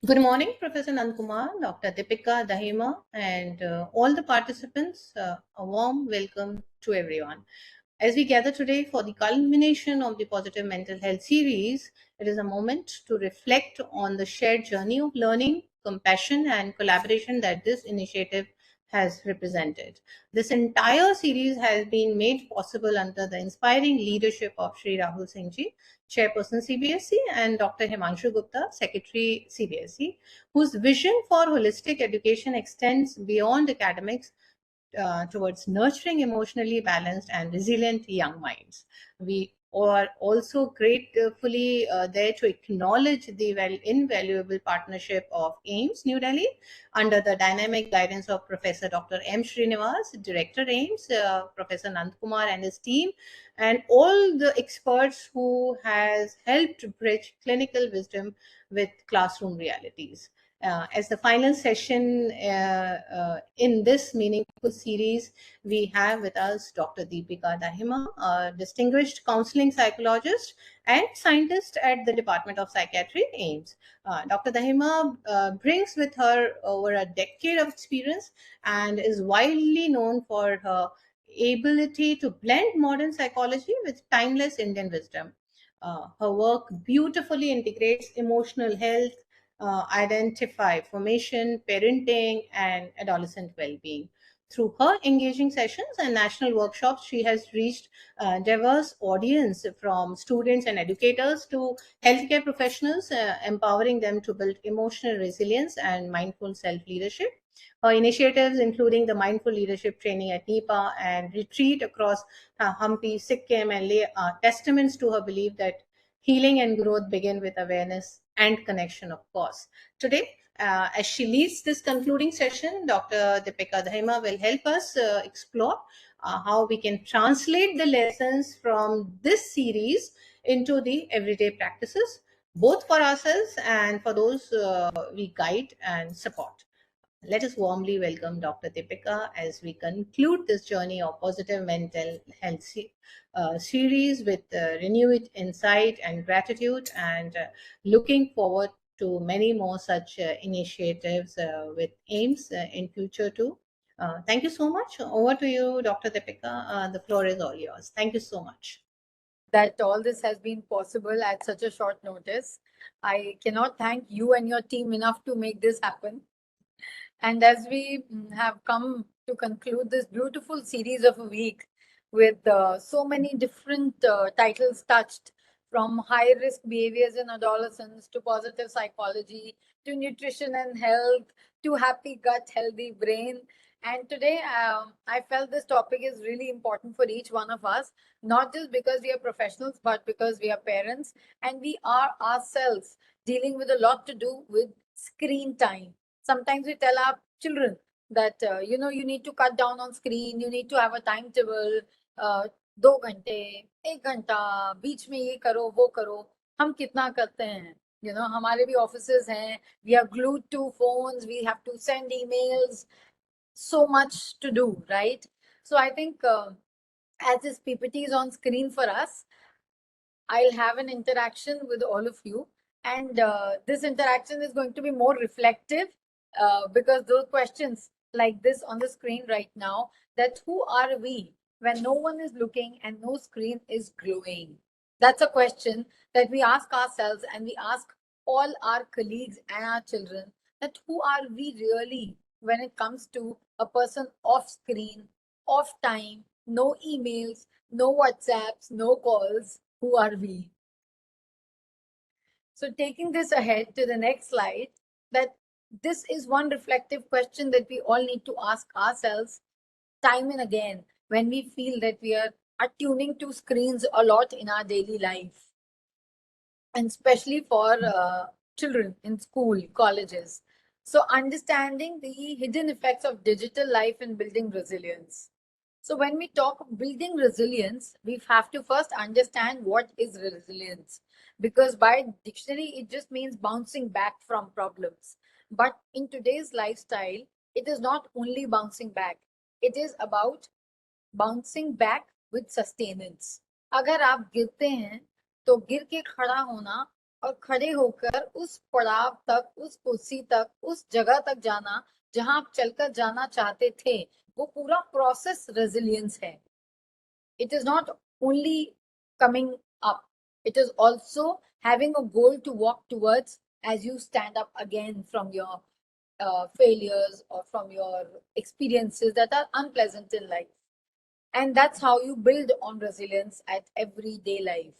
Good morning, Professor Nandkumar, Dr. Deepika Dahima, and all the participants. A warm welcome to everyone. As we gather today for the culmination of the Positive Mental Health series, it is a moment to reflect on the shared journey of learning, compassion, and collaboration that this initiative has represented. This entire series has been made possible under the inspiring leadership of Sri Rahul Singh Ji, Chairperson CBSE, and Dr. Himanshu Gupta, Secretary CBSE, whose vision for holistic education extends beyond academics towards nurturing emotionally balanced and resilient young minds. We are also gratefully there to acknowledge the invaluable partnership of AIMS New Delhi under the dynamic guidance of Professor Dr. M. Srinivas, Director AIMS, Professor Nandkumar and his team, and all the experts who has helped bridge clinical wisdom with classroom realities. As the final session in this meaningful series, we have with us Dr. Deepika Dahima, a distinguished counseling psychologist and scientist at the Department of Psychiatry, AIMS. Dr. Dahima brings with her over a decade of experience and is widely known for her ability to blend modern psychology with timeless Indian wisdom. Her work beautifully integrates emotional health, identify formation, parenting, and adolescent well-being. Through her engaging sessions and national workshops, she has reached a diverse audience from students and educators to healthcare professionals, empowering them to build emotional resilience and mindful self-leadership. Her initiatives, including the Mindful Leadership Training at NEPA and retreat across Hampi, Sikkim, and Leh, are testaments to her belief that healing and growth begin with awareness and connection, of course. Today, as she leads this concluding session, Dr. Deepika Dahima will help us explore how we can translate the lessons from this series into the everyday practices, both for ourselves and for those we guide and support. Let us warmly welcome Dr. Deepika as we conclude this journey of positive mental health series with renewed insight and gratitude, and looking forward to many more such initiatives with AIMS in future too. Thank you so much. Over to you, Dr. Deepika. The floor is all yours. Thank you so much. That all this has been possible at such a short notice. I cannot thank you and your team enough to make this happen. And as we have come to conclude this beautiful series of a week with so many different titles touched, from high risk behaviors in adolescence to positive psychology to nutrition and health to happy gut, healthy brain. And today, I felt this topic is really important for each one of us, not just because we are professionals, but because we are parents and we are ourselves dealing with a lot to do with screen time. Sometimes we tell our children that you need to cut down on screen, you need to have a timetable, 2 घंटे 1 घंटा बीच में ये करो वो करो. हम कितना करते हैं? हमारे भी ऑफिसेज हैं, we are glued to phones, we have to send emails, so much to do, right? So I think as this PPT is on screen for us, I'll have an interaction with all of you, and this interaction is going to be more reflective because those questions like this on the screen right now, that who are we when no one is looking and no screen is glowing? That's a question that we ask ourselves, and we ask all our colleagues and our children, that who are we really when it comes to a person off screen, off time, no emails, no WhatsApps, no calls. Who are we? So taking this ahead to the next slide, that this is one reflective question that we all need to ask ourselves time and again when we feel that we are attuning to screens a lot in our daily life, and especially for children in school, colleges. So understanding the hidden effects of digital life in building resilience. So when we talk of building resilience, we have to first understand what is resilience, because by dictionary, it just means bouncing back from problems. But in today's lifestyle, it is not only bouncing back, it is about bouncing back with sustenance. अगर आप गिरते हैं तो गिर के खड़ा होना और खड़े होकर उस पड़ाव तक, उस कुर्सी तक, उस जगह तक जाना जहां आप चलकर जाना चाहते थे, वो पूरा प्रोसेस रेजिलियंस है. It is not only coming up, it is also having a goal to walk towards as you stand up again from your failures or from your experiences that are unpleasant in life. And that's how you build on resilience at everyday life.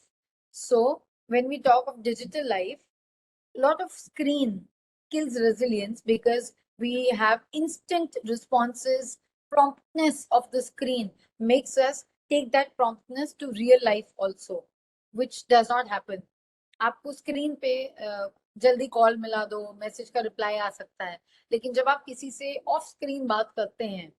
So when we talk of digital life, a lot of screen kills resilience because we have instant responses. Promptness of the screen makes us take that promptness to real life also, which does not happen. आपको screen पे जल्दी call मिला दो, message का reply आ सकता है, लेकिन जब आप किसी से ऑफ स्क्रीन बात करते हैं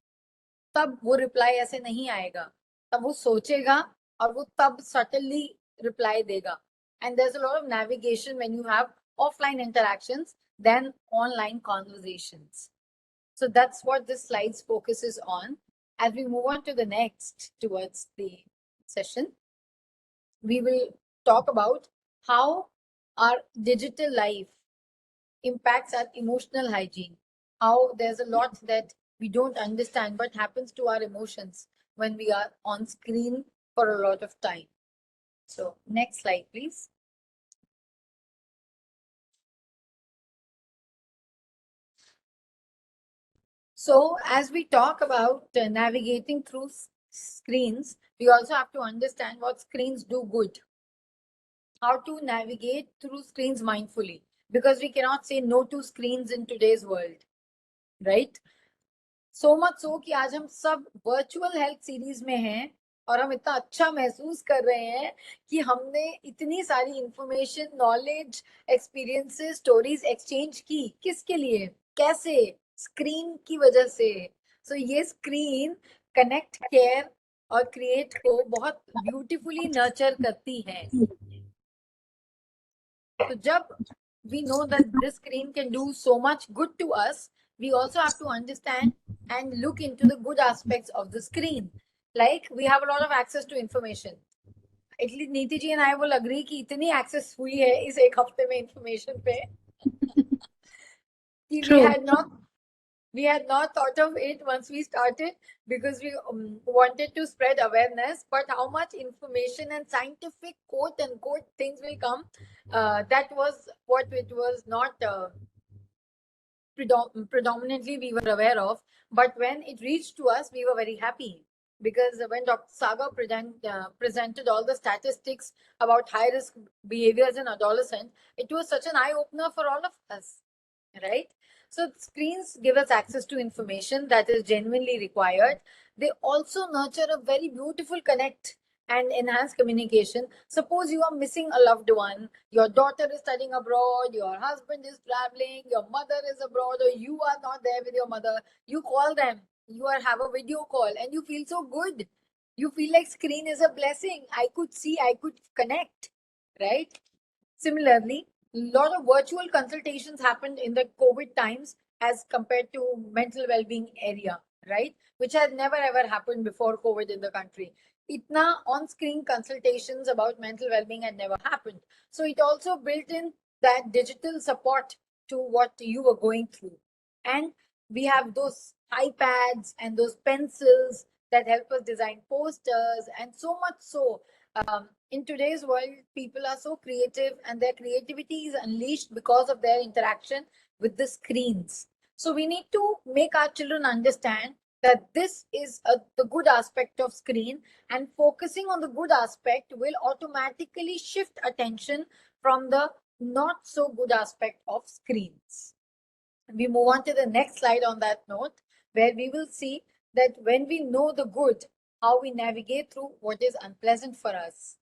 तब वो रिप्लाई ऐसे नहीं आएगा. तब वो सोचेगा और वो तब सटनली रिप्लाई देगा. And there is a lot of navigation when you have offline interactions than online conversations. So that's what this slide focuses on. As we move on to the next towards the session, we will talk about how our digital life impacts our emotional hygiene, how there's a lot that we don't understand what happens to our emotions when we are on screen for a lot of time. So next slide, please. So as we talk about navigating through screens, we also have to understand what screens do good, how to navigate through screens mindfully, because we cannot say no to screens in today's world, right? So much so कि आज हम सब virtual health series में हैं और हम इतना अच्छा महसूस कर रहे हैं कि हमने इतनी सारी information, knowledge, experiences, stories exchange की. किसके लिए, कैसे? स्क्रीन की वजह से. सो ये स्क्रीन कनेक्ट, केयर और क्रिएट को बहुत ब्यूटीफुली नर्चर करती है. तो जब we know that this screen can do so much good to us, we also have to understand and look into the good aspects of the screen. Like we have a lot of access to information. At least Neeti ji and I will agree कि इतनी access हुई है इस एक हफ्ते में information पे कि we had not thought of it once we started, because we wanted to spread awareness, but how much information and scientific quote unquote things will come, that was what it was not predominantly we were aware of. But when it reached to us, we were very happy, because when Dr. Saga presented all the statistics about high risk behaviors in adolescents, it was such an eye opener for all of us, right? So screens give us access to information that is genuinely required. They also nurture a very beautiful connect and enhance communication. Suppose you are missing a loved one, your daughter is studying abroad, your husband is traveling, your mother is abroad, or you are not there with your mother. You call them, you have a video call, and you feel so good. You feel like screen is a blessing. I could see, I could connect, right? Similarly, a lot of virtual consultations happened in the COVID times as compared to mental well-being area, right? Which has never ever happened before COVID in the country. Itna on-screen consultations about mental well-being had never happened. So it also built in that digital support to what you were going through. And we have those iPads and those pencils that help us design posters, and so much so. In today's world, people are so creative, and their creativity is unleashed because of their interaction with the screens. So we need to make our children understand that this is the good aspect of screen, and focusing on the good aspect will automatically shift attention from the not so good aspect of screens. We move on to the next slide on that note, where we will see that when we know the good, how we navigate through what is unpleasant for us.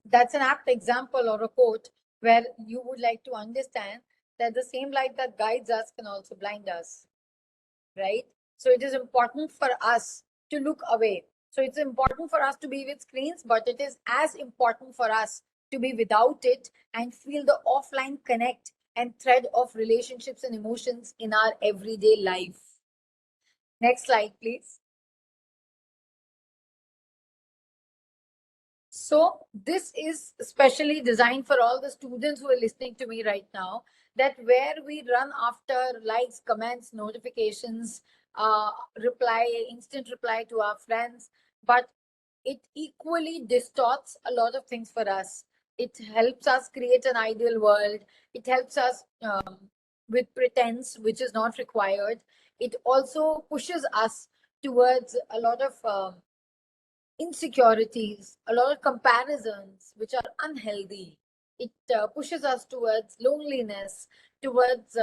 That's an apt example or a quote where you would like to understand that the same light that guides us can also blind us, right? So it is important for us to look away. So it's important for us to be with screens, but it is as important for us to be without it and feel the offline connect and thread of relationships and emotions in our everyday life. Next slide, please. So this is specially designed for all the students who are listening to me right now, that where we run after likes, comments, notifications, instant reply to our friends, but it equally distorts a lot of things for us. It helps us create an ideal world. It helps us with pretense, which is not required. It also pushes us towards a lot of insecurities, a lot of comparisons, which are unhealthy. It pushes us towards loneliness, towards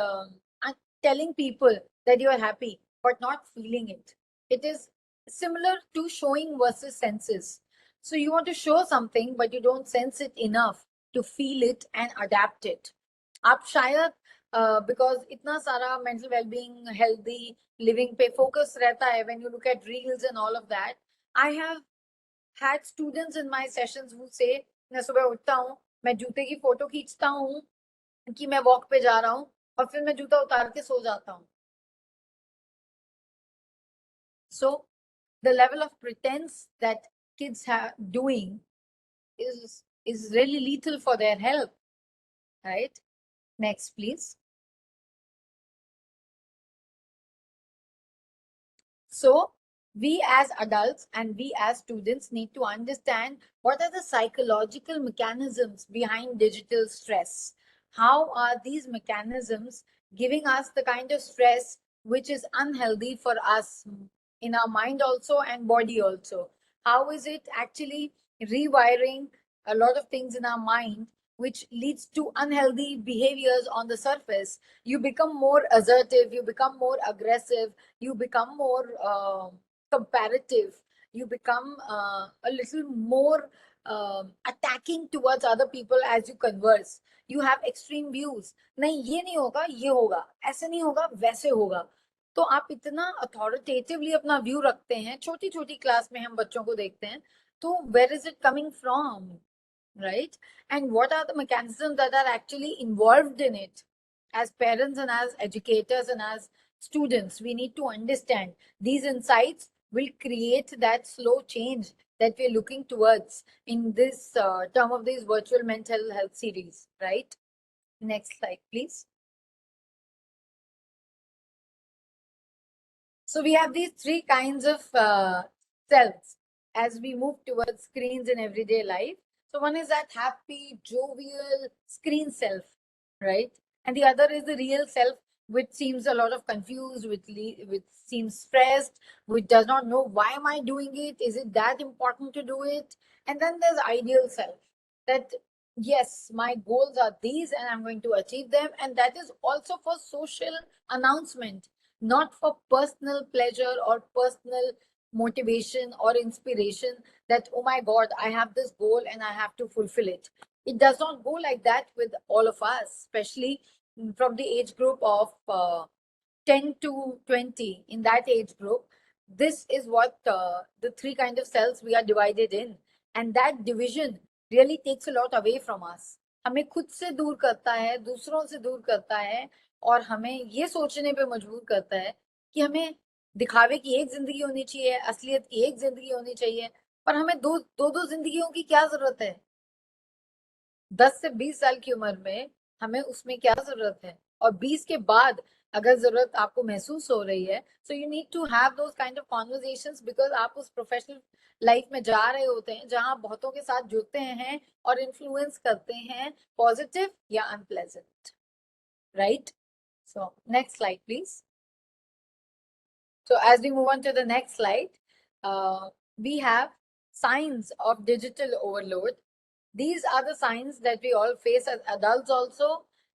telling people that you are happy, but not feeling it. It is similar to showing versus senses. So you want to show something, but you don't sense it enough to feel it and adapt it. आप शायद because इतना सारा mental well-being, healthy living पे focus रहता है, when you look at reels and all of that, I have had students in my sessions who say, मैं सुबह उठता हूँ, मैं जूते की फोटो खींचता हूँ कि मैं वॉक पे जा रहा हूँ, और फिर मैं जूता उतार के सो जाता हूँ. So the level of pretense that kids are doing is really lethal for their health, right? Next, please. So we as adults and we as students need to understand what are the psychological mechanisms behind digital stress. How are these mechanisms giving us the kind of stress which is unhealthy for us in our mind also and body also? How is it actually rewiring a lot of things in our mind which leads to unhealthy behaviors on the surface? You become more assertive, you become more aggressive, you become more comparative, you become a little more attacking towards other people as you converse. You have extreme views. नहीं ये नहीं होगा, ये होगा, ऐसे नहीं होगा, वैसे होगा. तो आप इतना अथॉरिटेटिवली अपना व्यू रखते हैं. छोटी छोटी क्लास में हम बच्चों को देखते हैं. तो where is it coming from, right? And what are the mechanisms that are actually involved in it? As parents and as educators and as students, we need to understand these insights will create that slow change that we're looking towards in this term of this virtual mental health series, right? Next slide, please. So we have these three kinds of selves as we move towards screens in everyday life. So one is that happy, jovial screen self, right? And the other is the real self, which seems a lot of confused, which seems stressed, which does not know why am I doing it? Is it that important to do it? And then there's ideal self, that yes, my goals are these and I'm going to achieve them. And that is also for social announcement, not for personal pleasure or personal motivation or inspiration, that oh my god, I have this goal and I have to fulfill it. It does not go like that with all of us, especially from the age group of 10 to 20. In that age group, this is what the three kind of cells we are divided in, and that division really takes a lot away from us. हमें खुद से दूर करता है, दूसरों से दूर करता है, और हमें ये सोचने पे मजबूर करता है कि हमें दिखावे की एक जिंदगी होनी चाहिए, असलियत की एक जिंदगी होनी चाहिए. पर हमें दो जिंदगियों की क्या जरूरत है? 10 से 20 साल की उम्र में हमें उसमें क्या जरूरत है? और 20 के बाद अगर जरूरत आपको महसूस हो रही है, so you need to have those kind of conversations, because आप उस प्रोफेशनल लाइफ में जा रहे होते हैं जहां बहुतों के साथ जुड़ते हैं और इन्फ्लुएंस करते हैं, पॉजिटिव या unpleasant, right? So next slide please. So as we move on to the next slide, we have signs of digital overload. These are the signs that we all face as adults also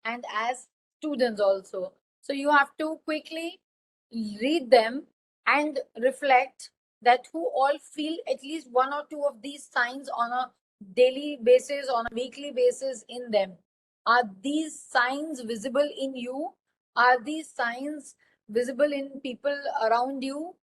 and as students also. So you have to quickly read them and reflect that who all feel at least one or two of these signs on a daily basis, on a weekly basis in them. Are these signs visible in you? Are these signs visible in people around you?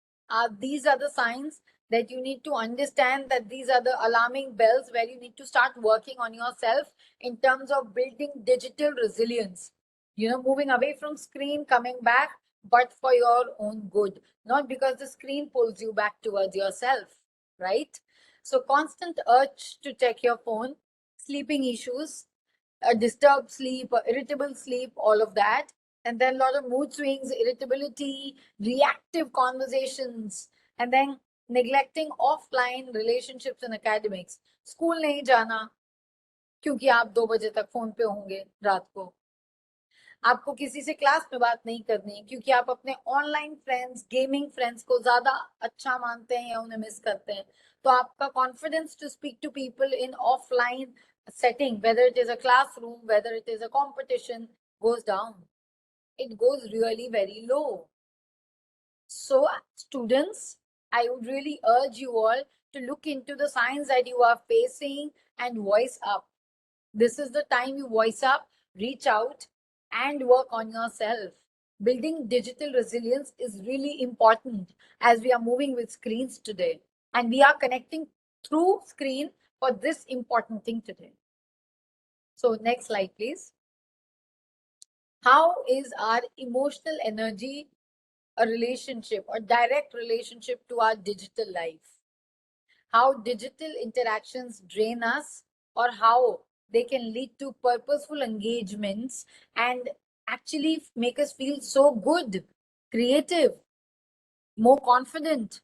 These are the signs that you need to understand, that these are the alarming bells where you need to start working on yourself in terms of building digital resilience. Moving away from screen, coming back, but for your own good, not because the screen pulls you back towards yourself, right? So constant urge to check your phone, sleeping issues, a disturbed sleep, irritable sleep, all of that. And then a lot of mood swings, irritability, reactive conversations, and then neglecting offline relationships and academics. School नहीं जाना क्योंकि आप 2 बजे तक phone पे होंगे रात को. आपको किसी से क्लास में बात नहीं करनी क्योंकि आप अपने ऑनलाइन फ्रेंड्स, गेमिंग फ्रेंड्स को ज्यादा अच्छा मानते हैं या उन्हें मिस करते हैं. तो आपका confidence to speak to people in offline setting, whether it is a classroom, whether it is a competition, goes down. It goes really very low. So students, I would really urge you all to look into the signs that you are facing and voice up. This is the time you voice up, reach out, and work on yourself. Building digital resilience is really important as we are moving with screens today, and we are connecting through screen for this important thing today. So next slide, please. How is our emotional energy a relationship, a direct relationship to our digital life? How digital interactions drain us, or how they can lead to purposeful engagements and actually make us feel so good, creative, more confident,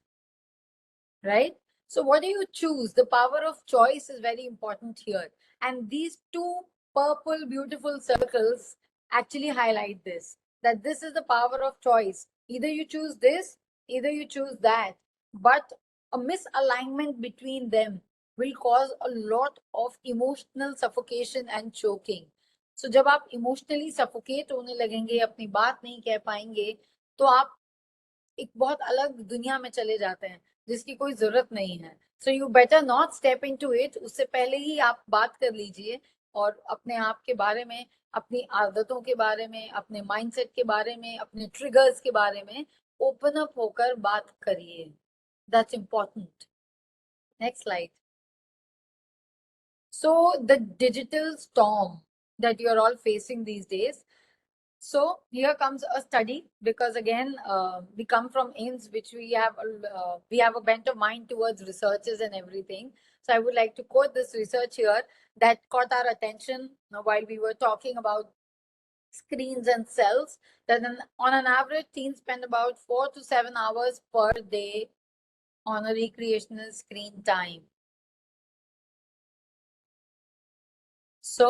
right? So what do you choose? The power of choice is very important here. And these two purple beautiful circles actually highlight this, that this is the power of choice. Either you choose this, either you choose that. But a misalignment between them will cause a lot of emotional suffocation and choking. So जब आप emotionally suffocate होने लगेंगे, अपनी बात नहीं कह पाएंगे, तो आप एक बहुत अलग दुनिया में चले जाते हैं जिसकी कोई जरूरत नहीं है. So you better not step into it. उससे पहले ही आप बात कर लीजिए और अपने आप के बारे में, अपनी आदतों के बारे में, अपने माइंडसेट के बारे में, अपने ट्रिगर्स के बारे में ओपन अप होकर बात करिए. That's important. Next slide. So the digital storm that you are all facing these days. So here comes a study, because again we come from AIMS, which we have a bent of mind towards researches and everything. So I would like to quote this research here that caught our attention while we were talking about screens and cells. That on an average, teens spend about 4 to 7 hours per day on a recreational screen time. So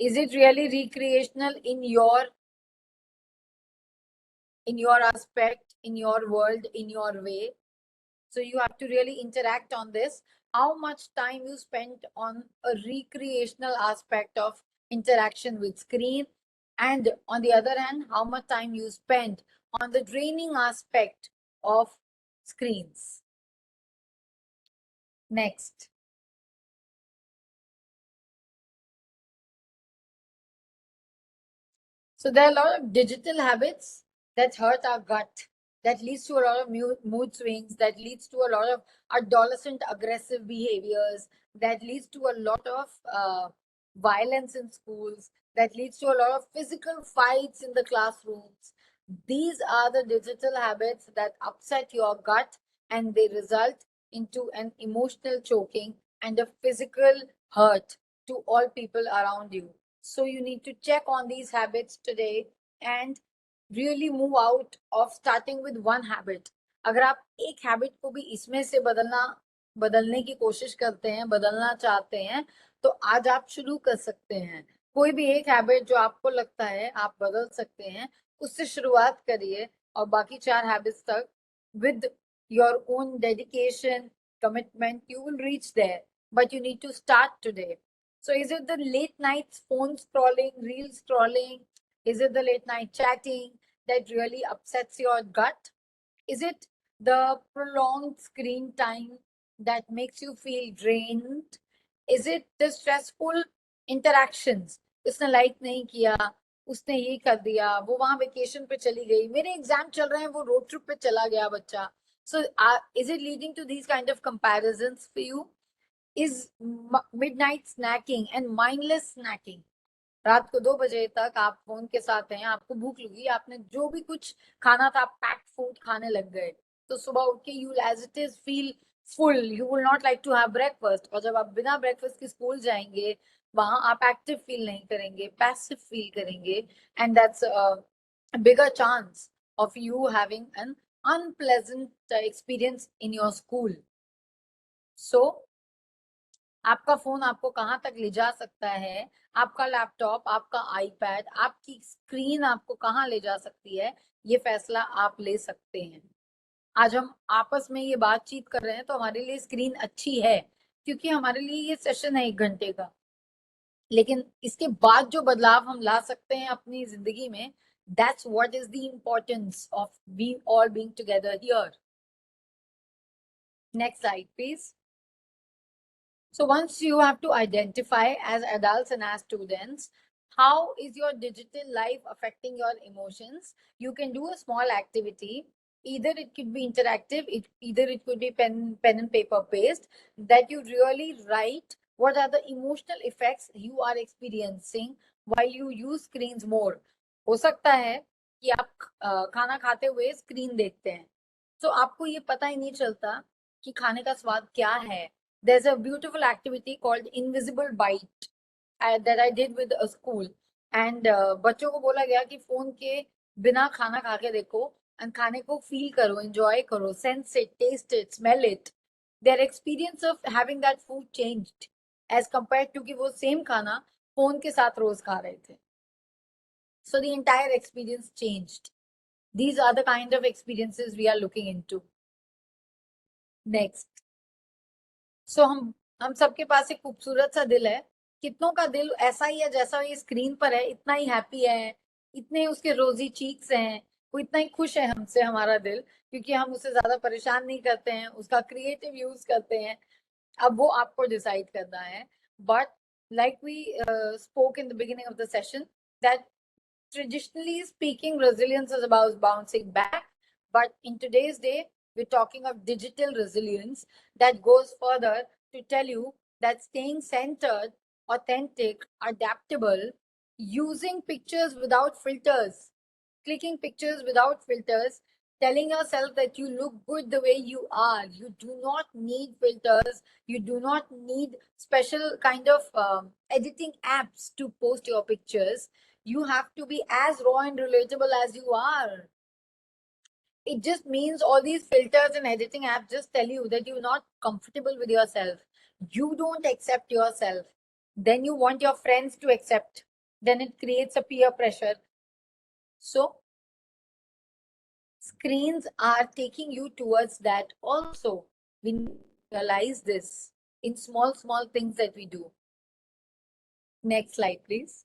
is it really recreational in your aspect, in your world, in your way? So you have to really interact on this. How much time you spent on a recreational aspect of interaction with screen, and on the other hand, how much time you spent on the draining aspect of screens. Next. So there are a lot of digital habits that hurt our gut, that leads to a lot of mood swings, that leads to a lot of adolescent aggressive behaviors, that leads to a lot of violence in schools, that leads to a lot of physical fights in the classrooms. These are the digital habits that upset your gut, and they result into an emotional choking and a physical hurt to all people around you. So you need to check on these habits today and really move out of starting with one habit. अगर आप एक habit को भी इसमें से बदलने की कोशिश करते हैं, बदलना चाहते हैं, तो आज आप शुरू कर सकते हैं. कोई भी एक हैबिट जो आपको लगता है आप बदल सकते हैं, उससे शुरुआत करिए, और बाकी 4 हैबिट्स तक with your own dedication, commitment, you will reach there. But you need to start today. So is it the late night phone scrolling, reel scrolling? Is it the late night chatting that really upsets your gut? Is it the prolonged screen time that makes you feel drained? Is it the stressful interactions? उसने like नहीं किया, उसने ये कर दिया, वो वहां vacation पे चली गई, मेरे एग्जाम चल रहे हैं, वो रोड ट्रिप पे चला गया बच्चा. So is it leading to these kind of comparisons for you? Is midnight snacking and mindless snacking, रात को 2 बजे तक आप फोन के साथ हैं, आपको भूख लगी, आपने जो भी कुछ खाना था पैक्ड फूड खाने लग गए, तो सुबह उठ के you as it is feel full, you will not like to have breakfast. और जब आप बिना breakfast के स्कूल जाएंगे, वहां आप active feel नहीं करेंगे, passive feel करेंगे, and that's a bigger chance of you having an unpleasant experience in your school. So आपका फोन आपको कहाँ तक ले जा सकता है, आपका लैपटॉप, आपका आईपैड, आपकी स्क्रीन आपको कहाँ ले जा सकती है, ये फैसला आप ले सकते हैं। आज हम आपस में ये बातचीत कर रहे हैं तो हमारे लिए स्क्रीन अच्छी है, क्योंकि हमारे लिए ये सेशन है 1 घंटे का, लेकिन इसके बाद जो बदलाव हम ला सकते हैं अपनी जिंदगी में, that's what is the importance of we all being together here. Next slide please. So once you have to identify as adults and as students, how is your digital life affecting your emotions? You can do a small activity. Either it could be interactive, either it could be pen and paper based, that you really write what are the emotional effects you are experiencing while you use screens more. हो सकता है कि आप खाना खाते हुए screen देखते हैं, तो आपको ये पता ही नहीं चलता कि खाने का स्वाद क्या है। There's a beautiful activity called Invisible Bite that I did with a school. And बच्चों को बोला गया कि फोन के बिना खाना खा के देखो, and खाने को फील करो, enjoy करो, sense it, taste it, smell it. Their experience of having that food changed as compared to कि वो same खाना फोन के साथ रोज खा रहे थे. So the entire experience changed. These are the kind of experiences we are looking into. Next. सो हम सबके पास एक खूबसूरत सा दिल है। कितनों का दिल ऐसा ही है जैसा ये स्क्रीन पर है, इतना ही हैप्पी है, इतने उसके रोजी चीक्स हैं, वो इतना ही खुश है हमसे, हमारा दिल, क्योंकि हम उसे ज्यादा परेशान नहीं करते हैं, उसका क्रिएटिव यूज करते हैं। अब वो आपको डिसाइड करना है। But like we spoke in the beginning of the session, that traditionally speaking, resilience is about bouncing back. But in today's day, we're talking of digital resilience that goes further to tell you that staying centered, authentic, adaptable, using pictures without filters, clicking pictures without filters, telling yourself that you look good the way you are. You do not need filters. You do not need special kind of editing apps to post your pictures. You have to be as raw and relatable as you are. It just means all these filters and editing apps just tell you that you're not comfortable with yourself. You don't accept yourself. Then you want your friends to accept. Then it creates a peer pressure. So screens are taking you towards that also. We realize this in small things that we do. Next slide, please.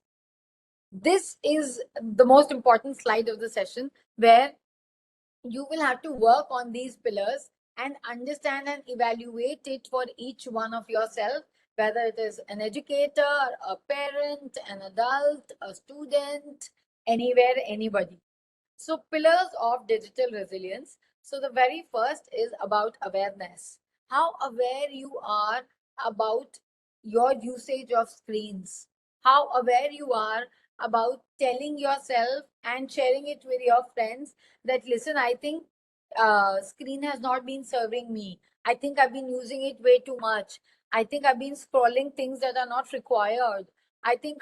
This is the most important slide of the session, where you will have to work on these pillars and understand and evaluate it for each one of yourself, whether it is an educator, a parent, an adult, a student, anywhere, anybody. So pillars of digital resilience. So the very first is about awareness. How aware you are about your usage of screens. How aware you are about telling yourself and sharing it with your friends that, listen, I think screen has not been serving me. I think I've been using it way too much. I think I've been scrolling things that are not required. I think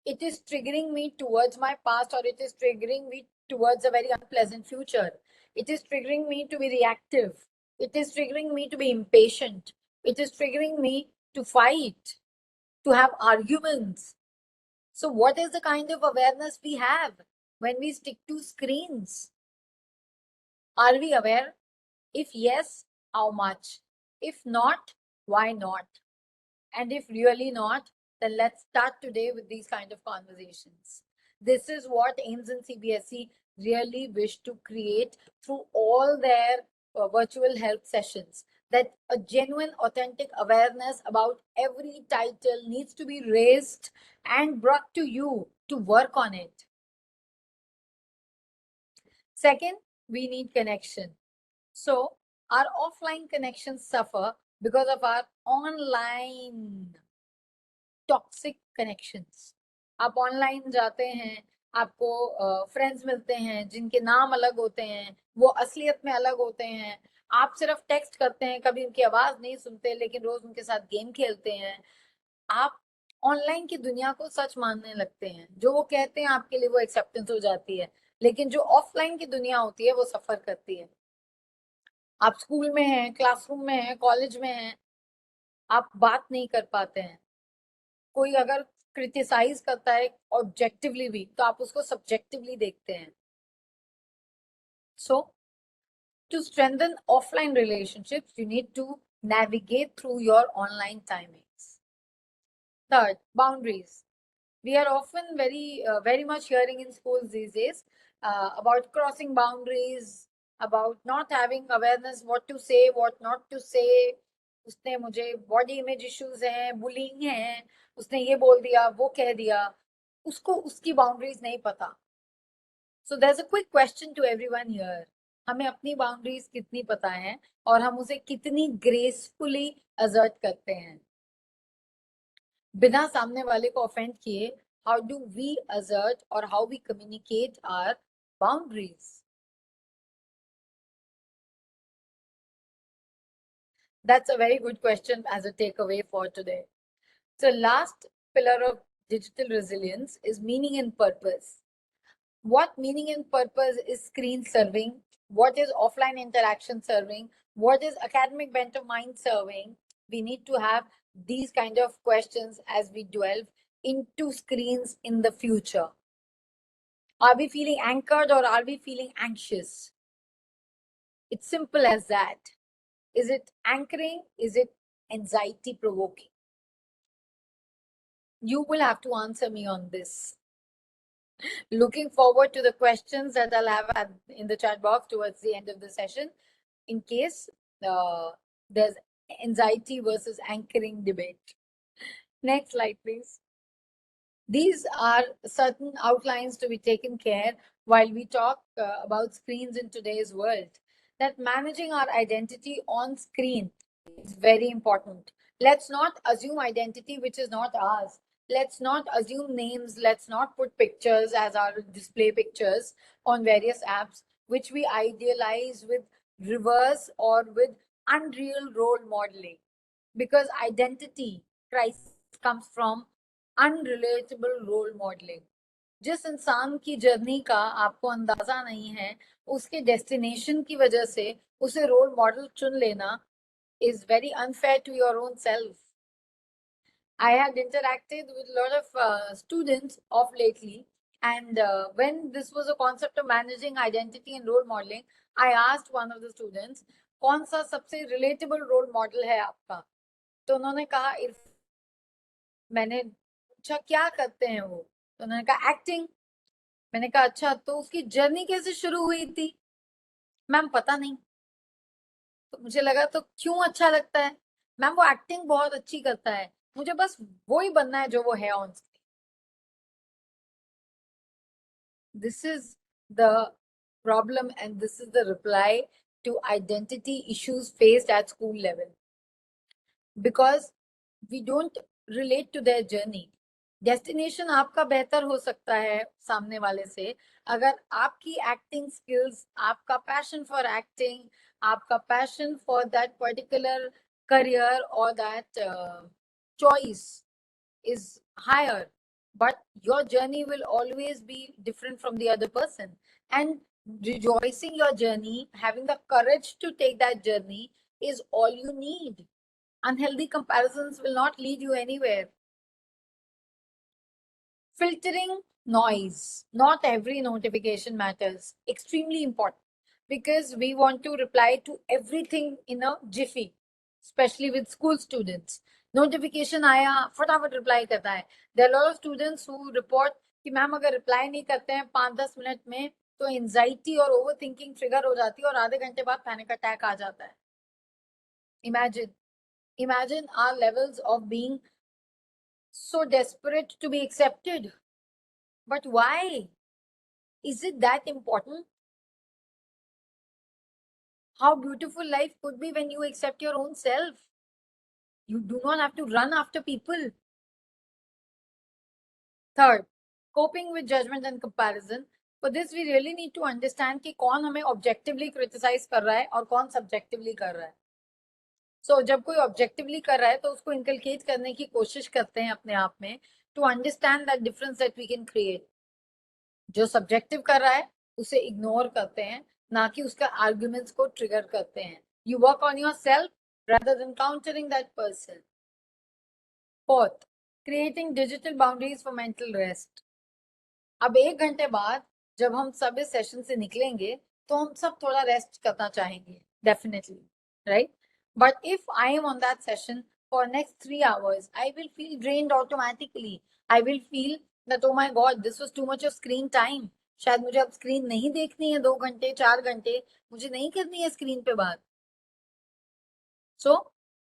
it is triggering me towards my past, or it is triggering me towards a very unpleasant future. It is triggering me to be reactive. It is triggering me to be impatient. It is triggering me to fight, to have arguments. So what is the kind of awareness we have when we stick to screens? Are we aware? If yes, how much? If not, why not? And if really not, then let's start today with these kind of conversations. This is what AIMS and CBSE really wish to create through all their virtual health sessions. That a genuine, authentic awareness about every title needs to be raised and brought to you to work on it. Second, we need connection. So our offline connections suffer because of our online toxic connections. आप online जाते हैं, आपको friends मिलते हैं जिनके नाम अलग होते हैं, वो असलियत में अलग होते हैं। आप सिर्फ टेक्स्ट करते हैं, कभी उनकी आवाज नहीं सुनते, लेकिन रोज उनके साथ गेम खेलते हैं। आप ऑनलाइन की दुनिया को सच मानने लगते हैं, जो वो कहते हैं आपके लिए वो एक्सेप्टेंस हो जाती है, लेकिन जो ऑफलाइन की दुनिया होती है वो सफर करती है। आप स्कूल में हैं, क्लासरूम में हैं, कॉलेज में हैं, आप बात नहीं कर पाते हैं। कोई अगर क्रिटिसाइज करता है ऑब्जेक्टिवली भी, तो आप उसको सब्जेक्टिवली देखते हैं। सो to strengthen offline relationships, you need to navigate through your online timings. Third, boundaries. We are often very much hearing in schools these days about crossing boundaries, about not having awareness what to say, what not to say. उसने मुझे body image issues हैं, bullying है, उसने ये बोल दिया, वो कह दिया, उसको उसकी बाउंड्रीज नहीं पता. So there is a quick question to everyone here. हमें अपनी बाउंड्रीज कितनी पता है और हम उसे कितनी ग्रेसफुली असर्ट करते हैं बिना सामने वाले को ऑफेंड किए. हाउ डू वी असर्ट और how we communicate our boundaries? That's a very good question as a takeaway for today. So last pillar of digital resilience is meaning and purpose. What meaning and purpose is screen serving? What is offline interaction serving? What is academic bent of mind serving? We need to have these kind of questions as we delve into screens in the future. Are we feeling anchored or are we feeling anxious? It's simple as that. Is it anchoring? Is it anxiety provoking? You will have to answer me on this. Looking forward to the questions that I'll have in the chat box towards the end of the session, in case there's anxiety versus anchoring debate. Next slide, please. These are certain outlines to be taken care while we talk about screens in today's world. That managing our identity on screen is very important. Let's not assume identity which is not ours. Let's not assume names. Let's not put pictures as our display pictures on various apps, which we idealize with reverse or with unreal role modeling. Because identity crisis comes from unrelatable role modelling. जिस इंसान की journey का आपको अंदाजा नहीं है, उसके destination की वजह से उसे रोल मॉडल चुन लेना is very unfair to your own self. I had interacted with a lot of students of lately, and when this was a concept of managing identity and role modeling, I asked one of the students, कौन सा सबसे relatable role model है आपका? तो उन्होंने कहा इरफान. मैंने अच्छा क्या करते हैं वो? तो उन्होंने कहा एक्टिंग. मैंने कहा अच्छा, तो उसकी जर्नी कैसे शुरू हुई थी? मैम पता नहीं. तो मुझे लगा तो क्यों अच्छा लगता है? मैम वो एक्टिंग बहुत अच्छी करता है, मुझे बस वो ही बनना है जो वो है on screen. This is the problem and this is the reply to identity issues faced at school level, because we don't relate to their journey. Destination आपका बेहतर हो सकता है सामने वाले से, अगर आपकी एक्टिंग स्किल्स, आपका पैशन फॉर एक्टिंग, आपका passion for that particular career और that choice is higher, but your journey will always be different from the other person. And rejoicing your journey, having the courage to take that journey is all you need. Unhealthy comparisons will not lead you anywhere. Filtering noise. Not every notification matters. Extremely important, because we want to reply to everything in a jiffy, especially with school students. Notification आया फटाफट reply करता है. There are a lot of students who report कि ma'am अगर reply नहीं करते हैं 5-10 minute में तो एंजाइटी और ओवर थिंकिंग ट्रिगर हो जाती है और आधे घंटे बाद पैनिक अटैक आ जाता है. Imagine our levels of being so desperate to be accepted. But why? Is it that important? How beautiful life could be when you accept your own self. You do not have to run after people. Third, coping with judgment and comparison. For this we really need to understand कि कौन हमें objectively criticize कर रहा है और कौन subjectively कर रहा है. So जब कोई objectively कर रहा है तो उसको inculcate करने की कोशिश करते हैं अपने आप में to understand that difference that we can create. जो subjective कर रहा है उसे ignore करते हैं, ना कि उसका arguments को trigger करते हैं. You work on yourself rather than countering that person. Fourth, creating digital boundaries for mental rest. अब 1 घंटे बाद जब हम सब इस सेशन से निकलेंगे तो हम सब थोड़ा रेस्ट करना चाहेंगे, definitely, right? But if I am on that session for next 3 hours, I will feel drained automatically. I will feel that, oh my God, this was too much of screen time. शायद मुझे अब screen नहीं देखनी है 2 घंटे 4 घंटे, मुझे नहीं करनी है स्क्रीन पे बात. So,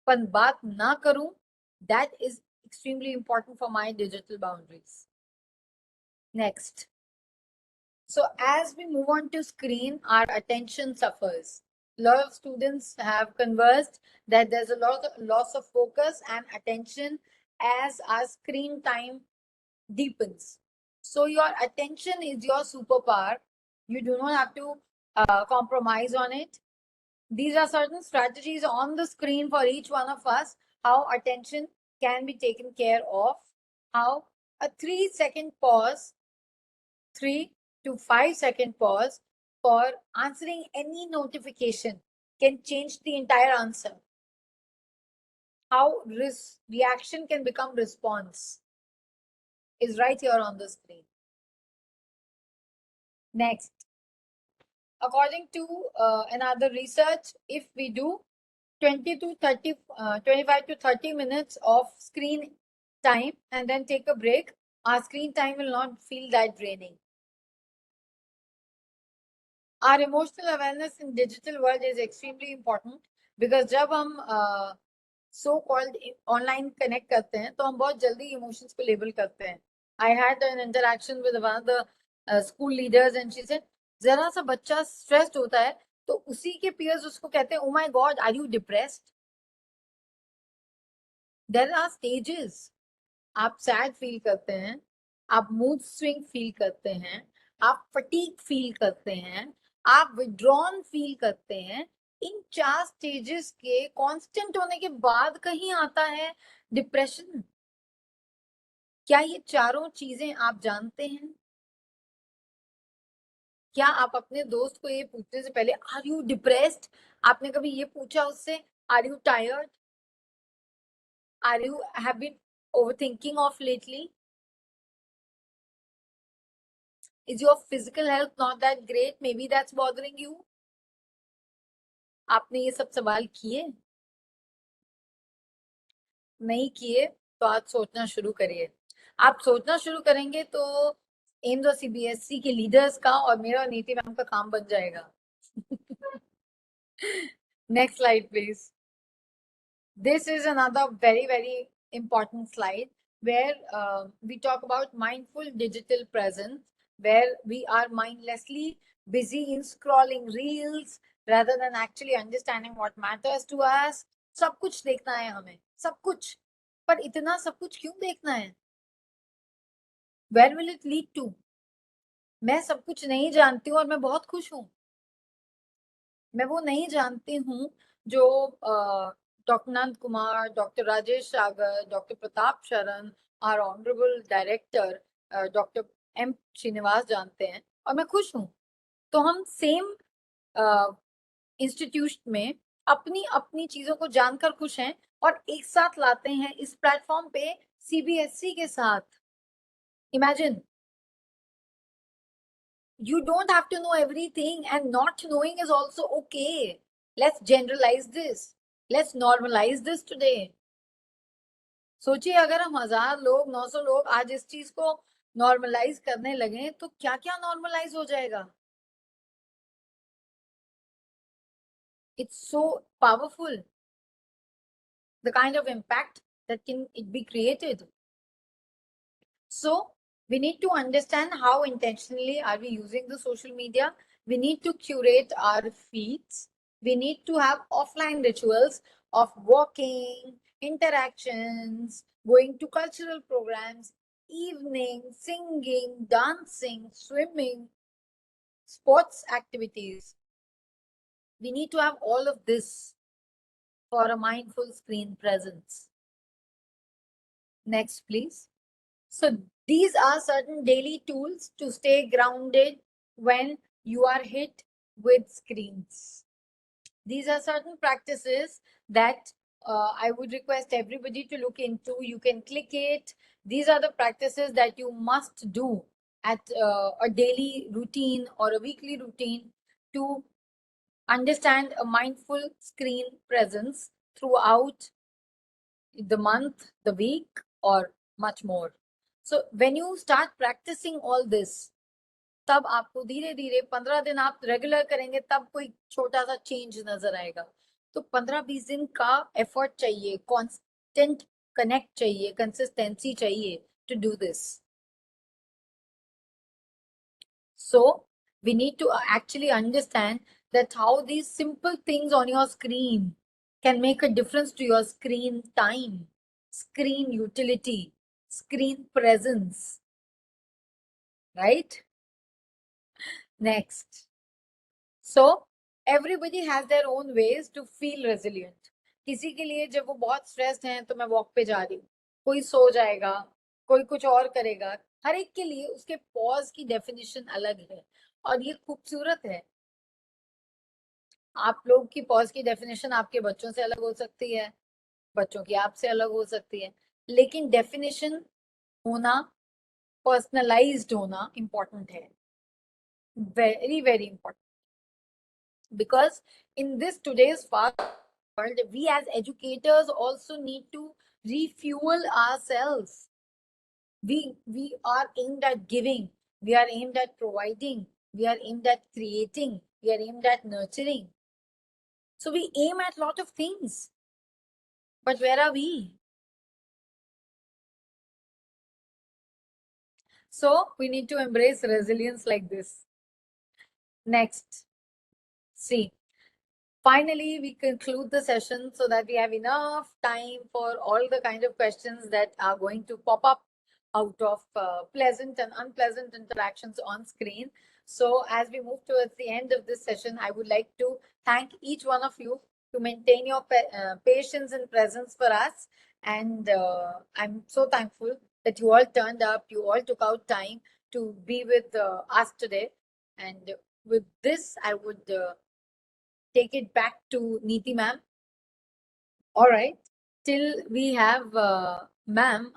पर बात ना करूं, that is extremely important for my digital boundaries. Next. So as we move on to screen, our attention suffers. A lot of students have conversed that there's a lot of loss of focus and attention as our screen time deepens. So your attention is your superpower. You do not have to compromise on it. These are certain strategies on the screen for each one of us, how attention can be taken care of, how a 3-second pause, 3 to 5-second pause for answering any notification can change the entire answer. How reaction can become response is right here on the screen. Next, according to another research, if we do 25 to 30 minutes of screen time and then take a break, our screen time will not feel that draining. Our emotional awareness in digital world is extremely important because जब हम so called online connect करते हैं तो हम बहुत जल्दी emotions को label करते हैं. I had an interaction with one of the school leaders and she said, जरा सा बच्चा stressed होता है तो उसी के peers उसको कहते हैं, oh my God, are you depressed? There are stages. आप sad feel करते हैं, आप mood swing feel करते हैं, आप fatigue feel करते हैं, आप withdrawn feel करते हैं. इन 4 stages के constant होने के बाद कहीं आता है depression. क्या ये चारों चीजें आप जानते हैं? क्या आप अपने दोस्त को ये पूछने से पहले आर यू डिप्रेस्ड, आपने कभी ये पूछा उससे are you tired, are you have been overthinking of lately? Is your physical health not that great? Maybe that's bothering you. आपने ये सब सवाल किए? नहीं किए तो आज सोचना शुरू करिए. आप सोचना शुरू करेंगे तो एम्स और सीबीएसई के लीडर्स का और मेरा और नीति मैम का काम बन जाएगा. Next slide, please. This is another very important slide where we talk about mindful digital presence, where we are mindlessly busy in scrolling reels rather than actually understanding what matters to us. सब कुछ देखना है हमें, सब कुछ, पर इतना सब कुछ क्यों देखना है? Where will it lead to? मैं सब कुछ नहीं जानती हूँ और मैं बहुत खुश हूँ. मैं वो नहीं जानती हूँ जो Dr. Nand Kumar, Dr. Rajesh Sagar, Dr. Pratap Sharan, our honorable director, Dr. M. Srinivas जानते हैं और मैं खुश हूँ. तो हम सेम इंस्टीट्यूशन में अपनी अपनी चीजों को जानकर खुश हैं और एक साथ लाते हैं इस प्लेटफॉर्म पे सीबीएसई के साथ. Imagine, you don't have to know everything and not knowing is also okay. Let's generalize this. Let's normalize this today. सोचिए अगर हम 1000 लोग 900 लोग आज इस चीज को नॉर्मलाइज करने लगे तो क्या क्या नॉर्मलाइज हो जाएगा. It's so powerful, the kind of impact that can it be created. So we need to understand how intentionally are we using the social media. We need to curate our feeds. We need to have offline rituals of walking, interactions, going to cultural programs, evening, singing, dancing, swimming. sports activities. We need to have all of this for a mindful screen presence. Next, please. So these are certain daily tools to stay grounded when you are hit with screens. These are certain practices that I would request everybody to look into. You can click it. These are the practices that you must do at a daily routine or a weekly routine to understand a mindful screen presence throughout the month, the week, or much more. So when you start practicing all this, तब आपको धीरे धीरे 15 दिन आप regular करेंगे तब कोई छोटा सा चेंज नजर आएगा. तो 15-20 दिन का एफर्ट चाहिए, कांस्टेंट कनेक्ट चाहिए, कंसिस्टेंसी चाहिए to do this. So we need to actually understand that how these simple things on your screen can make a difference to your screen time, screen utility, screen presence, right? Next. So everybody has their own ways to feel resilient. किसी के लिए जब वो बहुत stressed हैं तो मैं walk पे जा रही हूँ, कोई सो जाएगा, कोई कुछ और करेगा. हर एक के लिए उसके पॉज की डेफिनेशन अलग है और ये खूबसूरत है. आप लोग की पॉज की डेफिनेशन आपके बच्चों से अलग हो सकती है, बच्चों की आपसे अलग हो सकती है, लेकिन डेफिनेशन होना, पर्सनलाइज्ड होना इम्पोर्टेंट है, very very important. Because in this today's fast world, we as educators also need to refuel ourselves. We are aimed at giving, we are aimed at providing, we are aimed at creating, we are aimed at nurturing. So we aim at a lot of things, but where are we? So we need to embrace resilience like this. Next, see. Finally, we conclude the session so that we have enough time for all the kind of questions that are going to pop up out of pleasant and unpleasant interactions on screen. So as we move towards the end of this session, I would like to thank each one of you to maintain your patience and presence for us. And I'm so thankful that you all turned up, you all took out time to be with us today. And with this, I would take it back to Neeti ma'am. All right. Till we have ma'am,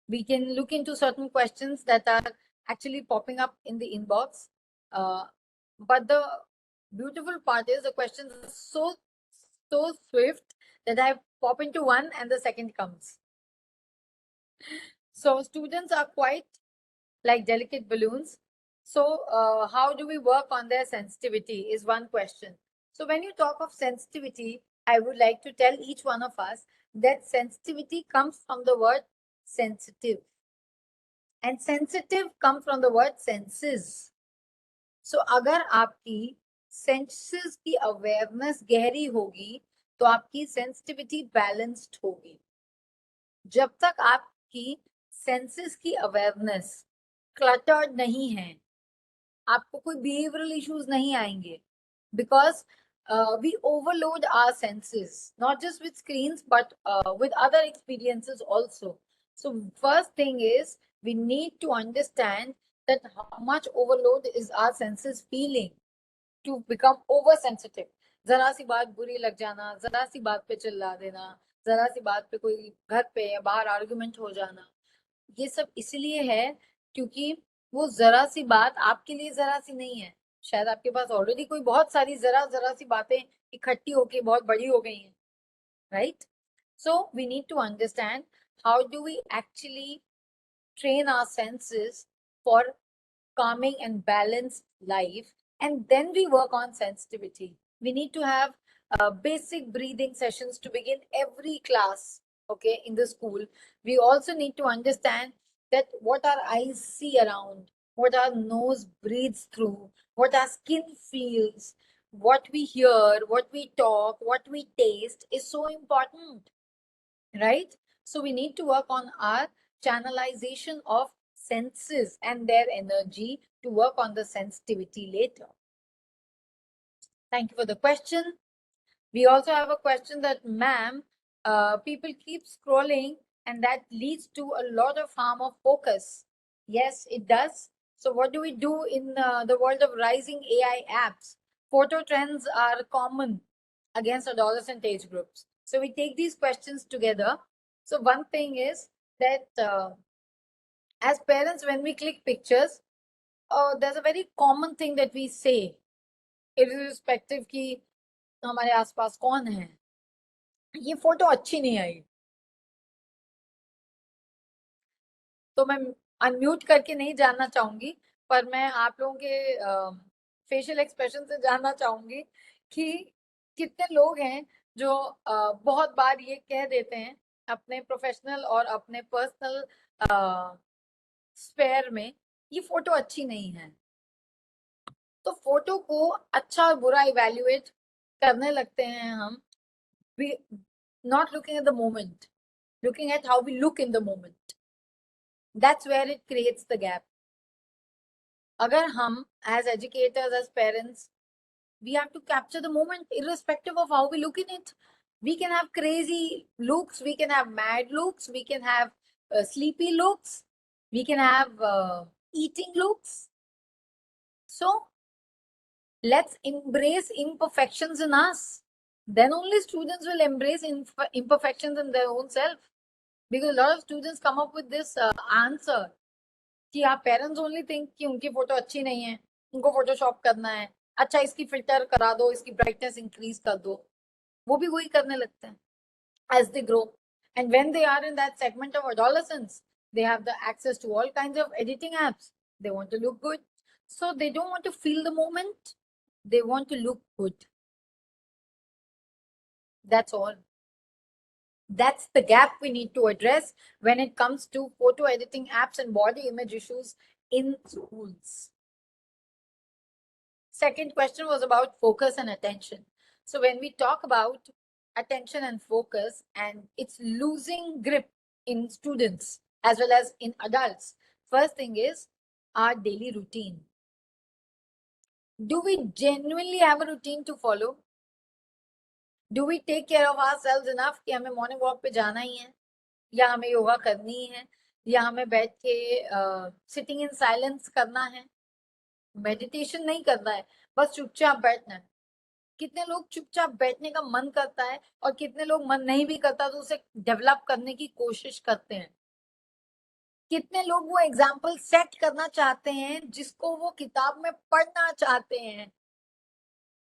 we can look into certain questions that are actually popping up in the inbox. But the beautiful part is the questions are so swift that I pop into one and the second comes. So students are quite like delicate balloons. So how do we work on their sensitivity is one question. So when you talk of sensitivity, I would like to tell each one of us that sensitivity comes from the word sensitive. And sensitive comes from the word senses. So अगर आपकी senses की awareness गहरी होगी, तो आपकी sensitivity balanced होगी. जब तक आपकी senses की awareness cluttered नहीं है, आपको कोई behavioral issues नहीं आएंगे. Because we overload our senses, not just with screens, but with other experiences also. So first thing is, we need to understand that how much overload is our senses feeling to become oversensitive. जरा सी बात बुरी लग जाना, जरा सी बात पे चिल्ला देना, जरा सी बात पे कोई घर पे या बाहर आर्गुमेंट हो जाना, ये सब इसलिए है क्योंकि वो जरा सी बात आपके लिए जरा सी नहीं है. शायद आपके पास ऑलरेडी कोई बहुत सारी जरा जरा सी बातें इकट्ठी होके बहुत बड़ी हो गई हैं, right? So we need to understand how do we actually train our senses for calming and balanced life, and then we work on sensitivity. We need to have basic breathing sessions to begin every class, okay, in the school. We also need to understand that what our eyes see around, what our nose breathes through, what our skin feels, what we hear, what we talk, what we taste is so important, right? So we need to work on our channelization of senses and their energy to work on the sensitivity later. Thank you for the question. We also have a question that, ma'am, people keep scrolling and that leads to a lot of harm of focus. Yes, it does. So what do we do in the world of rising AI apps? Photo trends are common against adolescent age groups. So we take these questions together. So one thing is that as parents, when we click pictures, there's a very common thing that we say, irrespective कि हमारे आसपास कौन है, ये photo अच्छी नहीं आई. तो मैं अनम्यूट करके नहीं जानना चाहूंगी, पर मैं आप लोगों के फेशियल एक्सप्रेशन से जानना चाहूंगी कि कितने लोग हैं जो बहुत बार ये कह देते हैं अपने प्रोफेशनल और अपने पर्सनल स्फेयर में, ये फोटो अच्छी नहीं है. तो फोटो को अच्छा और बुरा इवेल्युएट करने लगते हैं हम, not looking at the moment, looking at how we look in the moment. That's where it creates the gap. Agar hum as educators, as parents, we have to capture the moment irrespective of how we look in it. We can have crazy looks, we can have mad looks, we can have sleepy looks, we can have eating looks. So let's embrace imperfections in us. Then only students will embrace imperfections in their own self. Because a lot of students come up with this answer कि आप parents only think कि उनकी photo अच्छी नहीं है, उनको Photoshop करना है, अच्छा इसकी फिल्टर करा दो, इसकी ब्राइटनेस इंक्रीज कर दो. वो भी वही करने लगते हैं as they grow. And when they are in that segment of adolescence, they have the access to all kinds of editing apps. They want to look good. So they don't want to feel the moment. They want to look good. That's all. That's the gap we need to address when it comes to photo editing apps and body image issues in schools. Second question was about focus and attention. So when we talk about attention and focus and it's losing grip in students as well as in adults, first thing is our daily routine. Do we genuinely have a routine to follow? Do we take care of ourselves enough कि हमें morning walk पे जाना ही है, या हमें योगा करनी है, या हमें बैठ के सिटिंग इन साइलेंस करना है, मेडिटेशन नहीं करना है, बस चुपचाप बैठना है. कितने लोग चुपचाप बैठने का मन करता है और कितने लोग मन नहीं भी करता तो उसे डेवलप करने की कोशिश करते हैं. कितने लोग वो एग्जाम्पल सेट करना चाहते हैं जिसको वो किताब में पढ़ना चाहते हैं.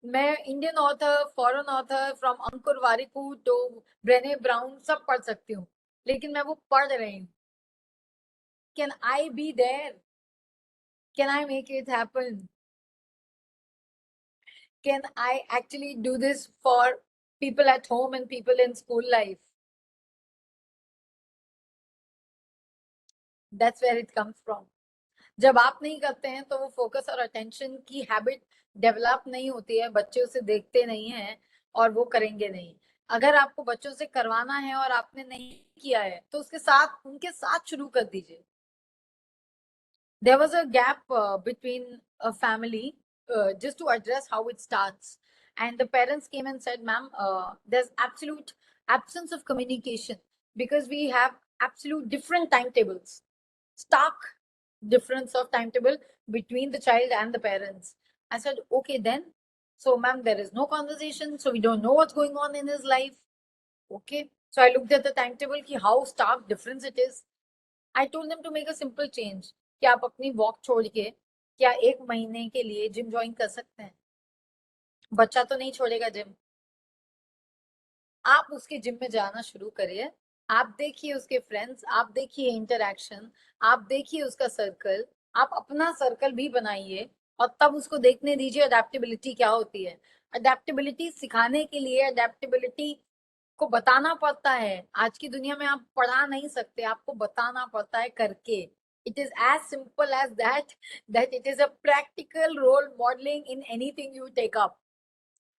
मैं Indian author, foreign author, from Ankur Warikoo to Brené Brown सब पढ़ सकती हूँ, लेकिन मैं वो पढ़ रही हूँ. Can I be there? Can I make it happen? Can I actually do this for people at home and people in school life? That's where it comes from. जब आप नहीं करते हैं तो वो फोकस और अटेंशन की हैबिट डेवलप नहीं होती है, बच्चे उसे देखते नहीं हैं और वो करेंगे नहीं. अगर आपको बच्चों से करवाना है और आपने नहीं किया है तो उसके साथ उनके साथ शुरू कर दीजिए. There was a gap between a family just to address how it starts. And the parents came and said, ma'am, there's absolute absence of communication because we have absolute different timetables, stark difference of timetable between the child and the parents. I said, okay, then. So, ma'am, there is no conversation. So, we don't know what's going on in his life. Okay. So, I looked at the timetable, how stark difference it is. I told them to make a simple change. कि आप अपनी walk छोड़ के क्या 1 महीने के लिए gym join कर सकते हैं? बच्चा तो नहीं छोड़ेगा जिम. आप उसके जिम में जाना शुरू करिए, आप देखिए उसके फ्रेंड्स, आप देखिए इंटरैक्शन, आप देखिए उसका सर्कल, आप अपना सर्कल भी बनाइए और तब उसको देखने दीजिए अडेप्टेबिलिटी क्या होती है. अडेप्टेबिलिटी सिखाने के लिए अडेप्टेबिलिटी को बताना पड़ता है. आज की दुनिया में आप पढ़ा नहीं सकते, आपको बताना पड़ता है करके. It is as simple as that it is a practical role modeling in anything you take up.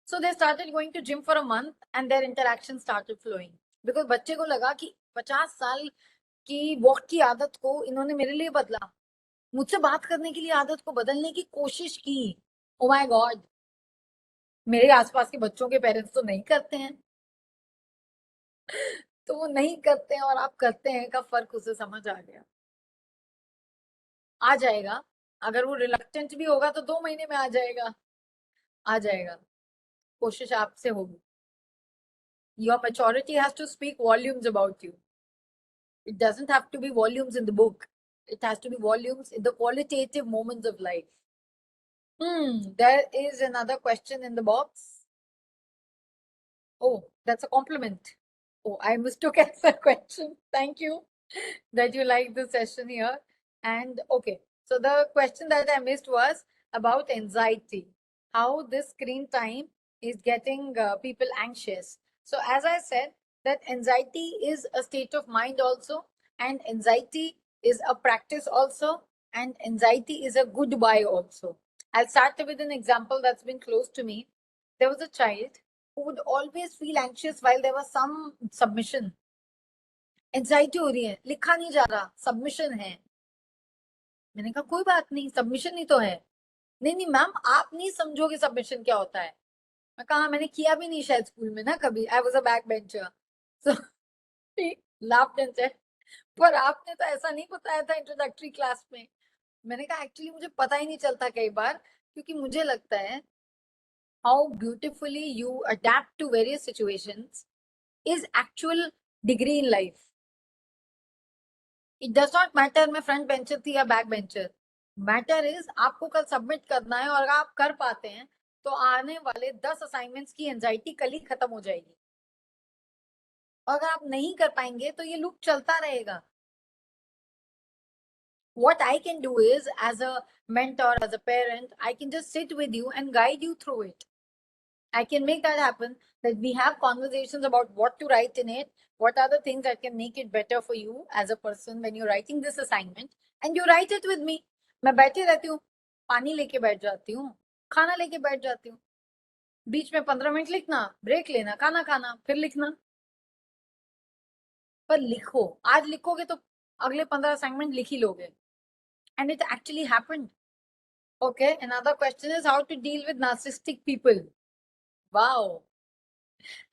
So they started going to gym for a month and their interaction started flowing. Because बच्चे को लगा कि 50 साल की walk की आदत को इन्होंने मेरे लिए बदला, मुझसे बात करने के लिए आदत को बदलने की कोशिश की. Oh my God. मेरे आसपास के बच्चों के पेरेंट्स तो नहीं करते हैं, तो वो नहीं करते हैं और आप करते हैं का फर्क उसे समझ आ गया। आ जाएगा, अगर वो रिलक्टेंट भी होगा तो 2 महीने में आ जाएगा, आ जाएगा, कोशिश आपसे होगी। Your maturity has to speak volumes about you. It doesn't have to be volumes in the book. It has to be volumes in the qualitative moments of life. There is another question in the box. Oh, that's a compliment. Oh, I mistook as a question. Thank you that you like the session here. And okay, so the question that I missed was about anxiety, how this screen time is getting people anxious. So as I said, that anxiety is a state of mind also, and anxiety is a practice also, and anxiety is a goodbye also. I'll start with an example that's been close to me. There was a child who would always feel anxious while there was some submission. Anxiety हो रही है, लिखा नहीं जा रहा, submission है। मैंने कहा कोई बात नहीं, सबमिशन ही तो है। नहीं नहीं मैम, आप नहीं समझोगे सबमिशन क्या होता है। मैं कहा मैंने किया भी नहीं शायद स्कूल में ना कभी, I was a back bencher. So laughed and said, पर आपने तो ऐसा नहीं बताया था इंट्रोडक्टरी क्लास में। मैंने कहा एक्चुअली मुझे पता ही नहीं चलता कई बार, क्योंकि मुझे लगता है how beautifully you adapt to various situations is actual degree in life. It does not matter मैं फ्रंट बेंचर थी या बैक बेंचर, मैटर इज आपको कल सबमिट करना है, और अगर आप कर पाते हैं तो आने वाले 10 असाइनमेंट्स की एंजाइटी कल ही खत्म हो जाएगी। और अगर आप नहीं कर पाएंगे तो ये लूप चलता रहेगा। What I can do is, as a mentor, as a parent, I can just sit with you and guide you through it. I can make that happen, that we have conversations about what to write in it, what are the things that can make it better for you as a person when you're writing this assignment, and you write it with me. मैं बैठी रहती हूँ, पानी लेके बैठ जाती हूँ, खाना लेके बैठ जाती हूँ, बीच में 15 मिनट लिखना, ब्रेक लेना, खाना खाना, फिर लिखना। पर लिखो, आज लिखोगे तो अगले 15 असाइनमेंट लिख ही लोगे। And it actually happened. Okay, another question is how to deal with narcissistic people. Wow.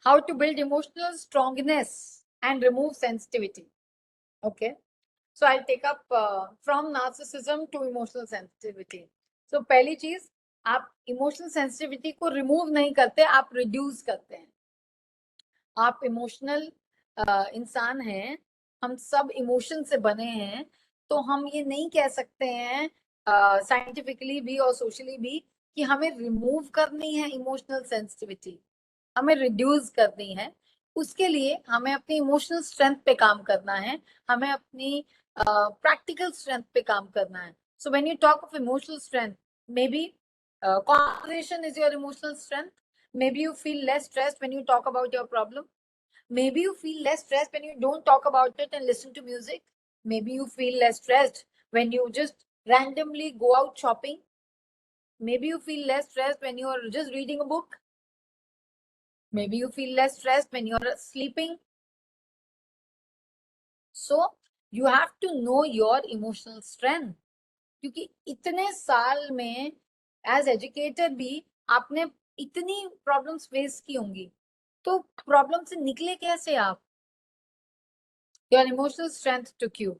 How to build emotional strongness and remove sensitivity. Okay, so I'll take up from narcissism to emotional sensitivity. So पहली चीज, आप emotional sensitivity को remove नहीं करते, आप reduce करते हैं। आप इमोशनल इंसान हैं, हम सब इमोशन से बने हैं, तो हम ये नहीं कह सकते हैं साइंटिफिकली भी और सोशली भी कि हमें रिमूव करनी है इमोशनल सेंसिटिविटी, हमें रिड्यूस करनी है। उसके लिए हमें अपनी इमोशनल स्ट्रेंथ पे काम करना है, हमें अपनी प्रैक्टिकल स्ट्रेंथ पे काम करना है। So when you talk of emotional strength, may be conversation is your emotional strength. Maybe you feel less stressed when you talk about your problem. Maybe you feel less stressed when you don't talk about it and listen to music. Maybe you feel less stressed when you just randomly go out shopping. Maybe you feel less stressed when you are just reading a book. Maybe you feel less stressed when you're sleeping. So you have to know your emotional strength. क्योंकि इतने साल में as educator भी आपने इतनी problems face की होंगी, तो प्रॉब्लम से निकले कैसे आप? Your emotional strength took you.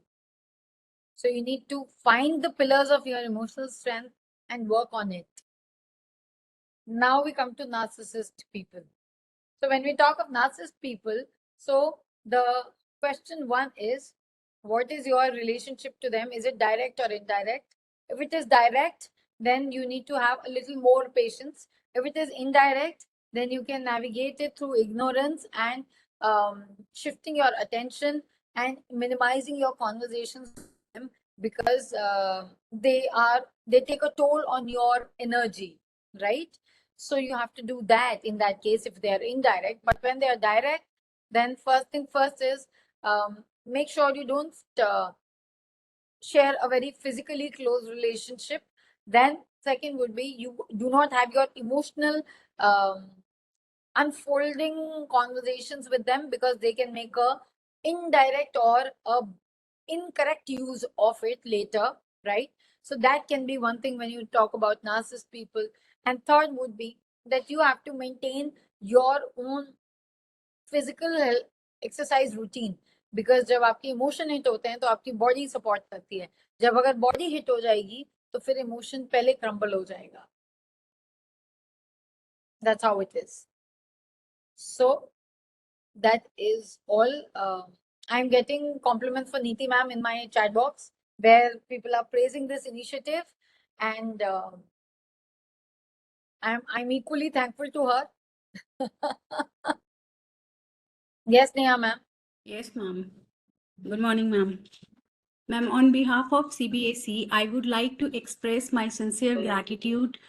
So you need to find the pillars of your emotional strength and work on it. Now we come to narcissist people. So when we talk of narcissist people, so the question one is, what is your relationship to them? Is it direct or indirect? If it is direct, then you need to have a little more patience. If it is indirect, then you can navigate it through ignorance and shifting your attention and minimizing your conversations with them, because they take a toll on your energy, right? So you have to do that in that case if they are indirect. But when they are direct, then first thing first is make sure you don't share a very physically close relationship. Then second would be you do not have your emotional unfolding conversations with them, because they can make a indirect or a incorrect use of it later, right? So that can be one thing when you talk about narcissist people. And third would be that you have to maintain your own physical exercise routine. Because जब आपके emotion hit होते हैं तो आपकी body support करती है. जब अगर बॉडी हिट हो जाएगी तो फिर इमोशन पहले क्रम्बल हो जाएगा. That's how it is. So that is all. I'm getting compliments for Neeti ma'am in my chat box where people are praising this initiative, and I'm equally thankful to her. Yes, Neha ma'am. Yes, ma'am. Good morning, ma'am. Ma'am, on behalf of CBSE, I would like to express my sincere gratitude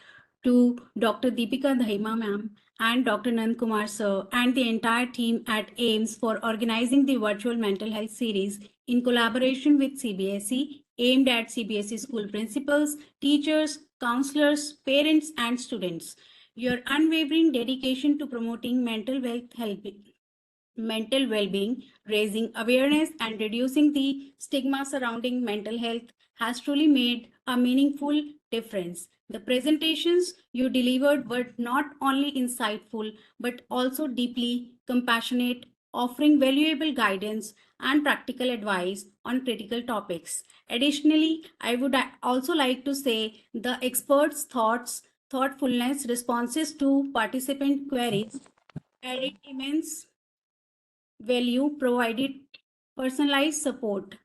to Dr. Deepika Dahima, ma'am, and Dr. Nand Kumar, sir, and the entire team at AIMS for organizing the virtual mental health series in collaboration with CBSE, aimed at CBSE school principals, teachers, counselors, parents, and students. Your unwavering dedication to promoting mental well-being, raising awareness and reducing the stigma surrounding mental health has truly made a meaningful difference. The presentations you delivered were not only insightful but also deeply compassionate, offering valuable guidance and practical advice on critical topics. Additionally, I would also like to say the experts' thoughtfulness, responses to participant queries added immense value, provided personalized support.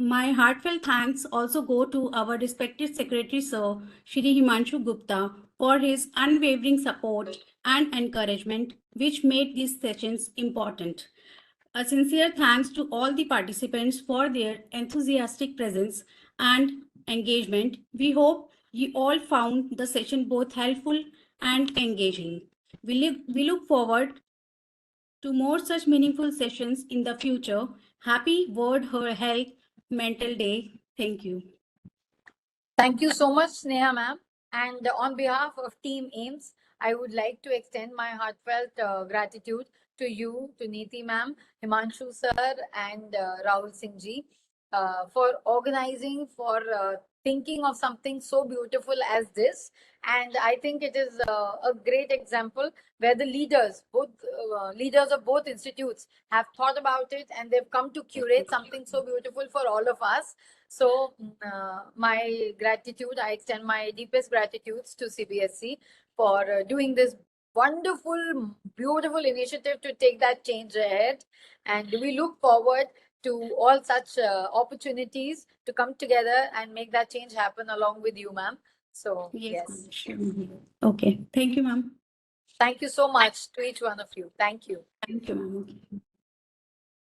My heartfelt thanks also go to our respected Secretary Sir, Shri Himanshu Gupta, for his unwavering support and encouragement, which made these sessions important. A sincere thanks to all the participants for their enthusiastic presence and engagement. We hope you all found the session both helpful and engaging. We look forward to more such meaningful sessions in the future. Happy World Health Mental Day. Thank you. Thank you so much, Sneha ma'am. And on behalf of Team AIMS, I would like to extend my heartfelt gratitude to you, to Neeti ma'am, Himanshu sir, and Rahul Singh ji for organizing, for thinking of something so beautiful as this. And I think it is a great example where the leaders, both leaders of both institutes, have thought about it and they've come to curate something so beautiful for all of us. So my gratitude, I extend my deepest gratitudes to CBSE for doing this wonderful, beautiful initiative to take that change ahead. And we look forward to all such opportunities to come together and make that change happen along with you, ma'am. So yes. ma'am. Sure. Okay. Thank you, ma'am. Thank you so much to each one of you. Thank you. Thank you, ma'am.